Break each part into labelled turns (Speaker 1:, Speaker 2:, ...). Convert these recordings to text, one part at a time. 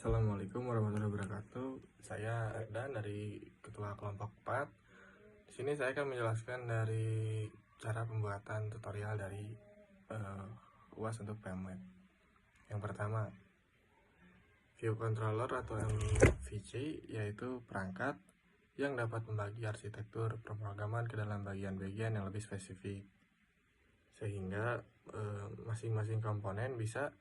Speaker 1: Assalamualaikum warahmatullahi wabarakatuh. Saya Erdan dari Ketua Kelompok 4. Di sini saya akan menjelaskan dari cara pembuatan tutorial dari UAS untuk PMWeb. Yang pertama, view controller atau MVC, yaitu perangkat yang dapat membagi arsitektur pemrograman ke dalam bagian-bagian yang lebih spesifik, sehingga masing-masing komponen bisa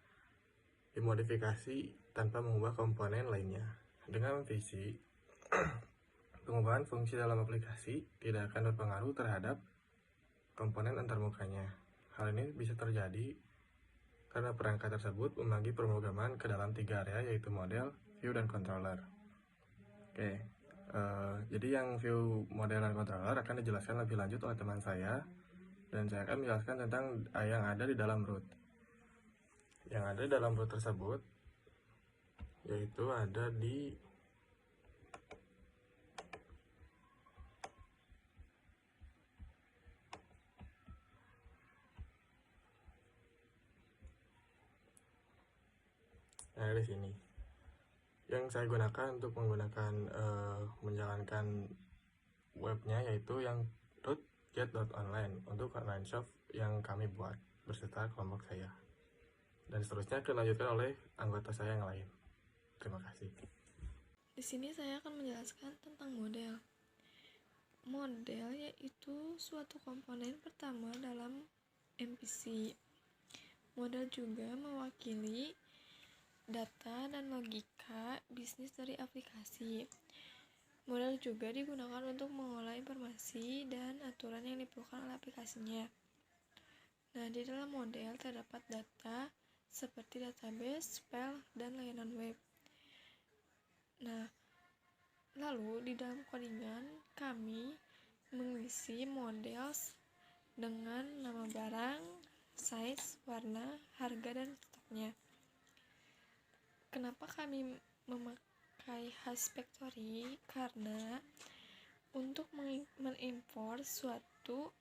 Speaker 1: dimodifikasi tanpa mengubah komponen lainnya. Dengan MVC, pengubahan fungsi dalam aplikasi tidak akan berpengaruh terhadap komponen antarmukanya. Hal ini bisa terjadi karena perangkat tersebut membagi pemrograman ke dalam 3 area, yaitu model, view, dan controller. Jadi yang view, model, dan controller akan dijelaskan lebih lanjut oleh teman saya, dan saya akan menjelaskan tentang yang ada di dalam root. Yang ada di dalam root tersebut yaitu ada di sini. Yang saya gunakan untuk menjalankan webnya yaitu yang root.get.online untuk online shop yang kami buat beserta kelompok saya. Dan seterusnya akan dilanjutkan oleh anggota saya yang lain. Terima kasih.
Speaker 2: Di sini saya akan menjelaskan tentang model. Model yaitu suatu komponen pertama dalam MVC. Model juga mewakili data dan logika bisnis dari aplikasi. Model juga digunakan untuk mengolah informasi dan aturan yang diperlukan oleh aplikasinya. Nah, di dalam model terdapat data seperti database, file, dan layanan web. Nah, lalu di dalam codingan kami mengisi model dengan nama barang, size, warna, harga, dan stoknya. Kenapa kami memakai hash factory? Karena untuk mengimport suatu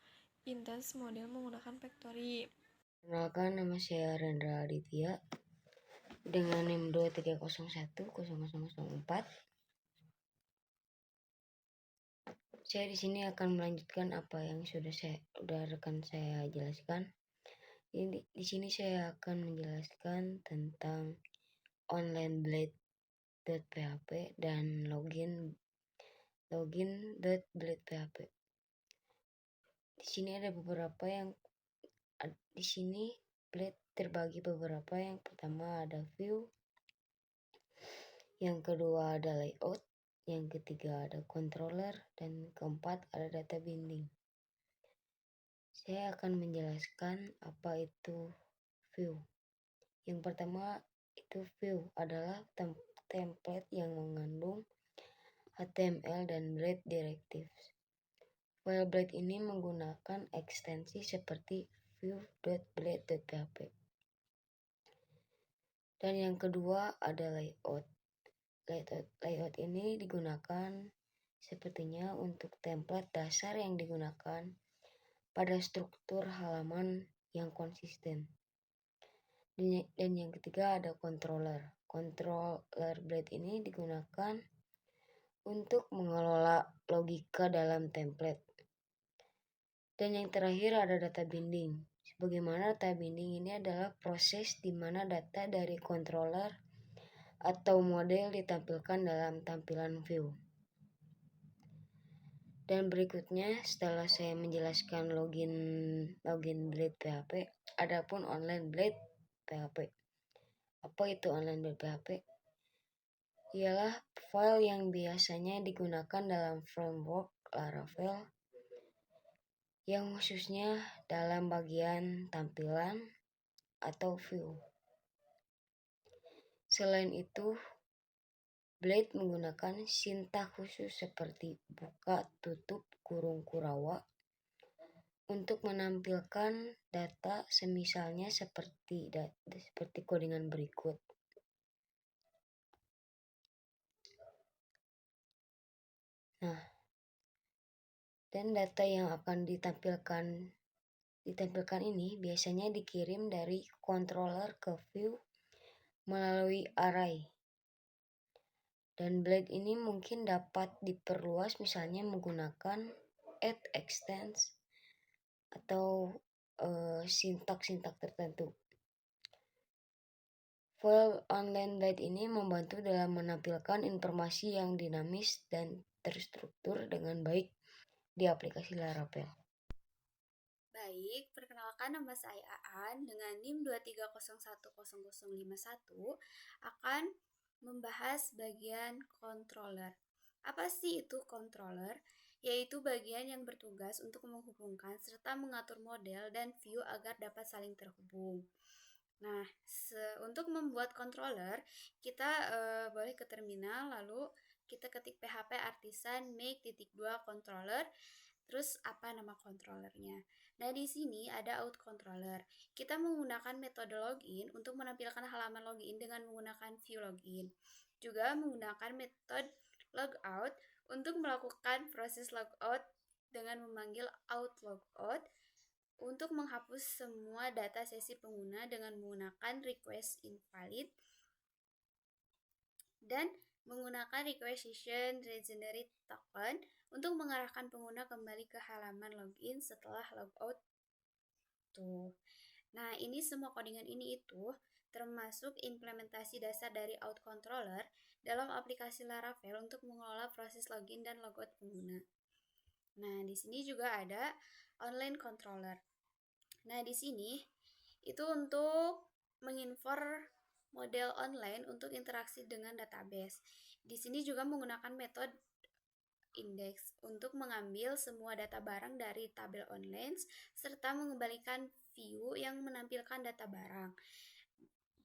Speaker 2: instance model menggunakan factory.
Speaker 3: Perkenalkan, nama saya Rendra Aditya dengan NIM 23010004. Saya di sini akan melanjutkan apa yang sudah rekan saya jelaskan. Di sini saya akan menjelaskan tentang onlineblade.php dan login.blade.php. Di sini ada beberapa yang di sini Blade terbagi beberapa. Yang pertama ada view, yang kedua ada layout, yang ketiga ada controller, dan keempat ada data binding. Saya akan menjelaskan apa itu view. Yang pertama itu view adalah template yang mengandung HTML dan Blade directives. File Blade ini menggunakan ekstensi seperti view.blade.php. Dan yang kedua ada layout. Layout ini digunakan sepertinya untuk template dasar yang digunakan pada struktur halaman yang konsisten. Dan yang ketiga ada controller. Controller Blade ini digunakan untuk mengelola logika dalam template. Dan yang terakhir ada data binding. Sebagaimana data binding ini adalah proses di mana data dari controller atau model ditampilkan dalam tampilan view. Dan berikutnya setelah saya menjelaskan login Blade PHP, adapun online Blade PHP. Apa itu online Blade PHP? Ialah file yang biasanya digunakan dalam framework Laravel yang khususnya dalam bagian tampilan atau view. Selain itu, Blade menggunakan sintaks khusus seperti buka, tutup, kurung, kurawa untuk menampilkan data semisalnya seperti codingan berikut. Nah, dan data yang akan ditampilkan ini biasanya dikirim dari controller ke view melalui array. Dan blade ini mungkin dapat diperluas misalnya menggunakan add extends atau sintak-sintak tertentu. File online blade ini membantu dalam menampilkan informasi yang dinamis dan terstruktur dengan baik di aplikasi Laravel.
Speaker 4: Baik, perkenalkan nama saya Aan dengan NIM 2301051 akan membahas bagian controller. Apa sih itu controller? Yaitu bagian yang bertugas untuk menghubungkan serta mengatur model dan view agar dapat saling terhubung. Nah, untuk membuat controller, kita boleh ke terminal, lalu kita ketik php artisan make.2 controller, terus apa nama controllernya. Nah, di sini ada out controller. Kita menggunakan metode login untuk menampilkan halaman login dengan menggunakan view login. Juga menggunakan metode logout untuk melakukan proses logout dengan memanggil out logout untuk menghapus semua data sesi pengguna dengan menggunakan request invalid dan menggunakan request session regenerate token untuk mengarahkan pengguna kembali ke halaman login setelah logout tuh. Nah, ini semua codingan ini itu termasuk implementasi dasar dari out controller dalam aplikasi Laravel untuk mengelola proses login dan logout pengguna. Nah, di sini juga ada online controller. Nah, di sini itu untuk menginfor model online untuk interaksi dengan database. Di sini juga menggunakan metode index untuk mengambil semua data barang dari tabel online serta mengembalikan view yang menampilkan data barang.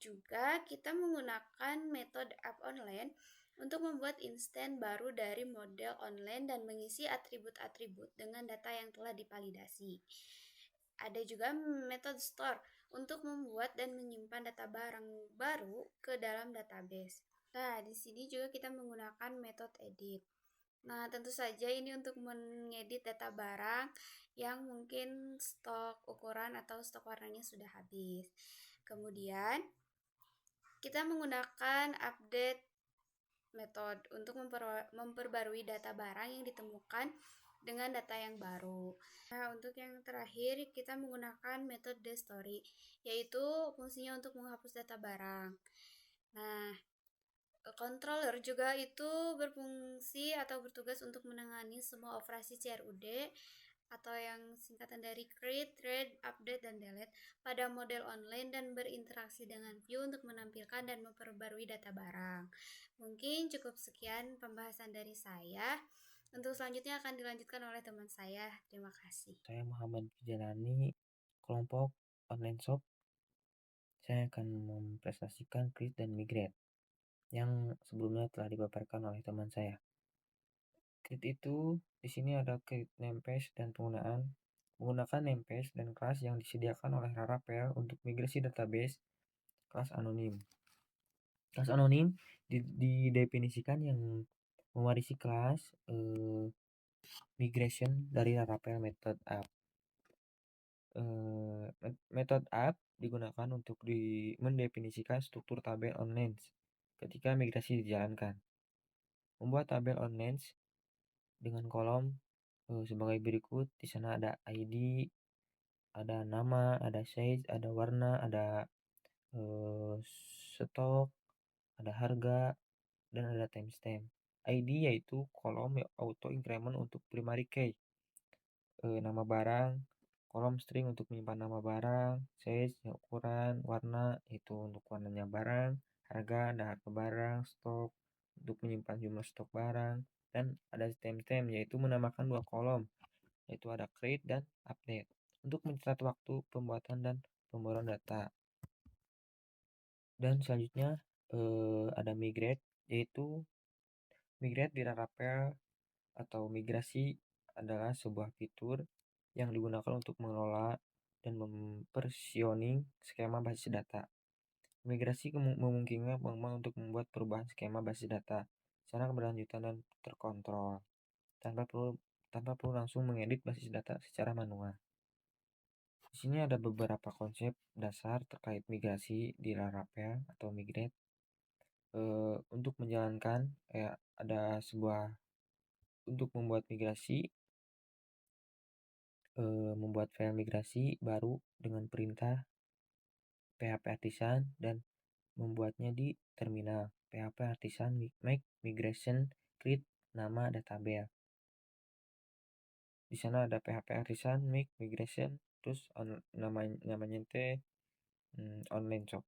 Speaker 4: Juga kita menggunakan metode app online untuk membuat instan baru dari model online dan mengisi atribut-atribut dengan data yang telah dipalidasi. Ada juga metode store untuk membuat dan menyimpan data barang baru ke dalam database. Nah, di sini juga kita menggunakan metode edit. Nah, tentu saja ini untuk mengedit data barang yang mungkin stok ukuran atau stok warnanya sudah habis. Kemudian, kita menggunakan update method untuk memperbarui data barang yang ditemukan dengan data yang baru. Nah, untuk yang terakhir, kita menggunakan metode story, yaitu fungsinya untuk menghapus data barang. Nah, controller juga itu berfungsi atau bertugas untuk menangani semua operasi CRUD atau yang singkatan dari create, read, update, dan delete pada model online dan berinteraksi dengan view untuk menampilkan dan memperbarui data barang. Mungkin cukup sekian pembahasan dari saya. Untuk selanjutnya akan dilanjutkan oleh teman saya. Terima kasih.
Speaker 5: Saya Muhammad Fijalani, kelompok online shop. Saya akan mempresentasikan create dan migrate yang sebelumnya telah dipaparkan oleh teman saya. Create itu di sini ada create namespace dan menggunakan namespace dan kelas yang disediakan oleh Laravel untuk migrasi database kelas anonim. Kelas anonim didefinisikan yang mewarisi kelas migration dari Laravel method app. Metode app digunakan untuk mendefinisikan struktur tabel online ketika migrasi dijalankan. Membuat tabel online dengan kolom sebagai berikut. Di sana ada ID, ada nama, ada size, ada warna, ada stok, ada harga, dan ada timestamp. ID yaitu kolom auto increment untuk primary key. Nama barang, kolom string untuk menyimpan nama barang, size, ukuran, warna itu untuk warnanya barang, harga, ada harga barang, stok untuk menyimpan jumlah stok barang, dan ada timestamp yaitu menambahkan dua kolom yaitu ada create dan update untuk mencatat waktu pembuatan dan pembaruan data. Dan selanjutnya ada migrate, yaitu migrate di Laravel atau migrasi adalah sebuah fitur yang digunakan untuk mengelola dan mempersioning skema basis data. Migrasi memungkinkan pengembang untuk membuat perubahan skema basis data secara keberlanjutan dan terkontrol tanpa perlu langsung mengedit basis data secara manual. Di sini ada beberapa konsep dasar terkait migrasi di Laravel atau migrate. untuk menjalankan ada sebuah untuk membuat migrasi, membuat file migrasi baru dengan perintah PHP Artisan dan membuatnya di terminal. PHP Artisan make migration create nama database. Di sana ada PHP Artisan make migration terus namanya online shop.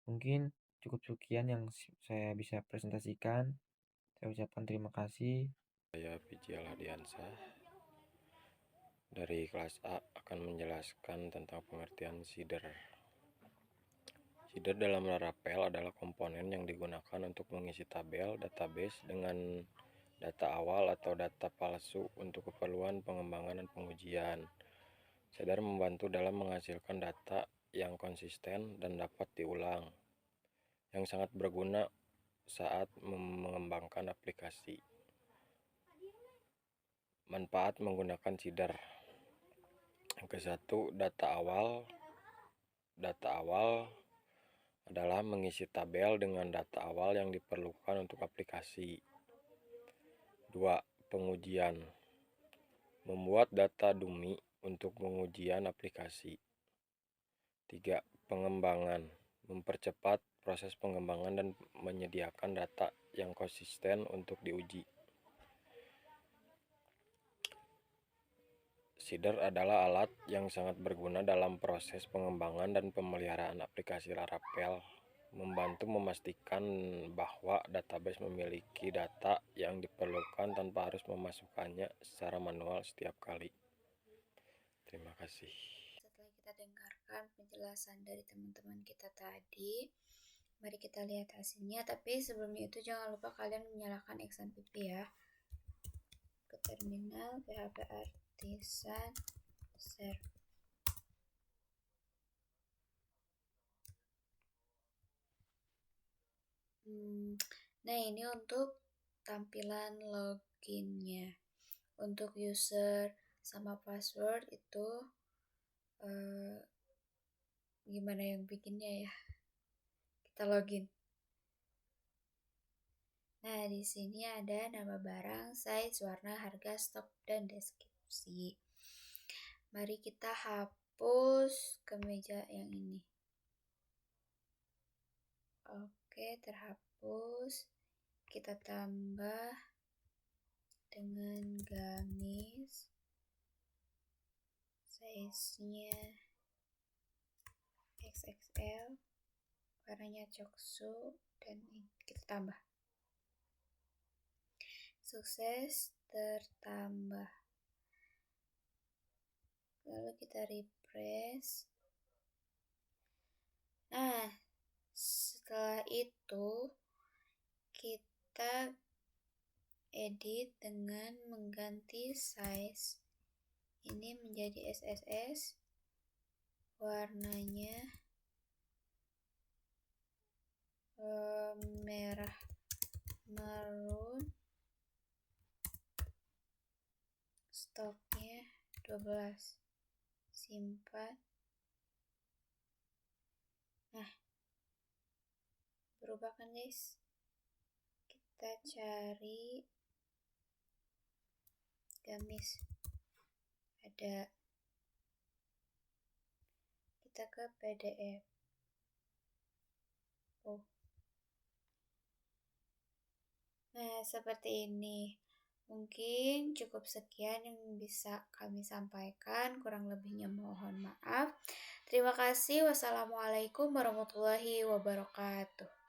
Speaker 5: Mungkin cukup sekian yang saya bisa presentasikan. Saya ucapkan terima kasih.
Speaker 6: Saya Pijal Hadiansah dari kelas A akan menjelaskan tentang pengertian seeder. Seeder dalam Laravel adalah komponen yang digunakan untuk mengisi tabel database dengan data awal atau data palsu untuk keperluan pengembangan dan pengujian. Seeder membantu dalam menghasilkan data yang konsisten dan dapat diulang, yang sangat berguna saat mengembangkan aplikasi. Manfaat menggunakan seeder. Yang ke-1, data awal adalah mengisi tabel dengan data awal yang diperlukan untuk aplikasi. 2. Pengujian. Membuat data dummy untuk pengujian aplikasi. 3. Pengembangan. Mempercepat proses pengembangan dan menyediakan data yang konsisten untuk diuji. Seeder adalah alat yang sangat berguna dalam proses pengembangan dan pemeliharaan aplikasi Laravel, membantu memastikan bahwa database memiliki data yang diperlukan tanpa harus memasukkannya secara manual setiap kali. Terima kasih.
Speaker 4: Setelah kita dengarkan penjelasan dari teman-teman kita tadi, mari kita lihat hasilnya. Tapi sebelumnya itu jangan lupa kalian menyalakan XAMPP ya. Ke terminal PHP Artisan Serve. Nah, ini untuk tampilan loginnya. Untuk user sama password itu gimana yang bikinnya ya? Kita login. Nah, di sini ada nama barang, size, warna, harga, stok, dan deskripsi. Mari kita hapus kemeja yang ini. Oke, terhapus. Kita tambah dengan gamis. Size-nya XXL. Warnanya coksu. Dan kita tambah. Sukses tertambah. Lalu kita refresh. Nah, setelah itu kita edit dengan mengganti size ini menjadi SSS, warnanya merah maroon, stoknya 12, simpan. Nah, berubah kan guys? Kita cari gamis, ada. Kita ke PDF. Nah, seperti ini. Mungkin cukup sekian yang bisa kami sampaikan, kurang lebihnya mohon maaf. Terima kasih. Wassalamualaikum warahmatullahi wabarakatuh.